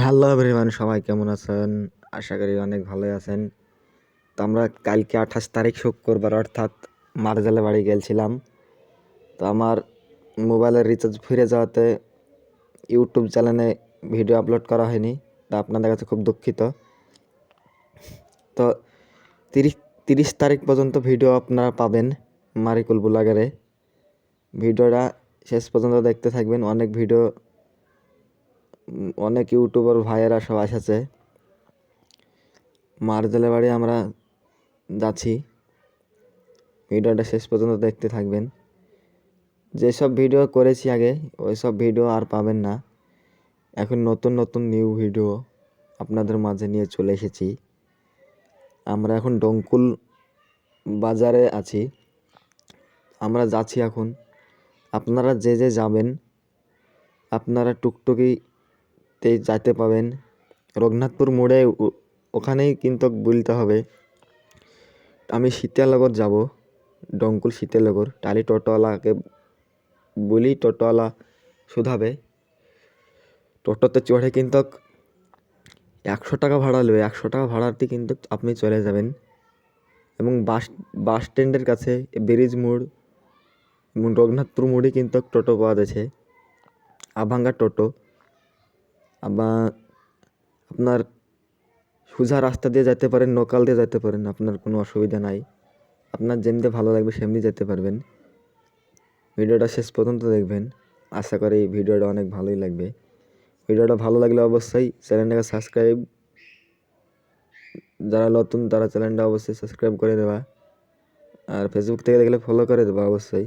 Hello everyone, সবাই কেমন আছেন? আশা করি অনেক ভালোই আছেন। তো আমরা কালকে 28 তারিখ শুক্রবার অর্থাৎ মার্জালে বাড়ি গেছিলাম। তো আমার মোবাইলের রিচার্জ ফিরে যাওয়াতে ইউটিউব চ্যানেলে ভিডিও আপলোড করা হয়নি। তা আপনাদের কাছে খুব দুঃখিত। তো 30 তারিখ পর্যন্ত ভিডিও আপনারা পাবেন মারিকুল ব্লগারে। ভিডিওটা শেষ পর্যন্ত দেখতে থাকবেন। অনেক ইউটিউবার ভাইয়েরা সব এসেছে। মার্জালে বাড়ি আমরা যাচ্ছি, ভিডিওটা শেষ পর্যন্ত দেখতে থাকবেন। যেসব ভিডিও করেছি আগে ওই সব ভিডিও আর পাবেন না। এখন নতুন নতুন নিউ ভিডিও আপনাদের মাঝে নিয়ে চলে এসেছি। আমরা এখন ডঙ্কুল বাজারে আছি, আমরা যাচ্ছি এখন। আপনারা যে যে যাবেন আপনারা টুকটুকিতে যাইতে পাবেন। রঘুনাথপুর মোড়ে ওখানেই কিন্তু বলতে হবে আমি সীতানগর যাব, ডঙ্কুল সীতানগর। টালি টোটোওয়ালাকে বলি, টোটোওয়ালা শুধাবে। টোটোতে চড়ে কিন্তু 100 টাকা ভাড়া নেবে। 100 টাকা ভাড়াতে কিন্তু আপনি চলে যাবেন। এবং বাস স্ট্যান্ডের কাছে ব্রিজ মোড় এবং রঘুনাথপুর মোড়ে কিন্তু টোটো পাওয়া যাচ্ছে, আভাঙ্গা টোটো। আবার আপনার সোজা রাস্তা দিয়ে যেতে পারেন, লোকাল দিয়ে যেতে পারেন, আপনার কোনো অসুবিধা নাই। আপনার যেমনি ভালো লাগবে সেমনি যেতে পারবেন। ভিডিওটা শেষ পর্যন্ত দেখবেন, আশা করি ভিডিওটা অনেক ভালোই লাগবে। ভিডিওটা ভালো লাগলে অবশ্যই চ্যানেলটাকে সাবস্ক্রাইব, যারা নতুন তারা চ্যানেলটা অবশ্যই সাবস্ক্রাইব করে দেওয়া, আর ফেসবুক থেকে দেখলে ফলো করে দেওয়া অবশ্যই।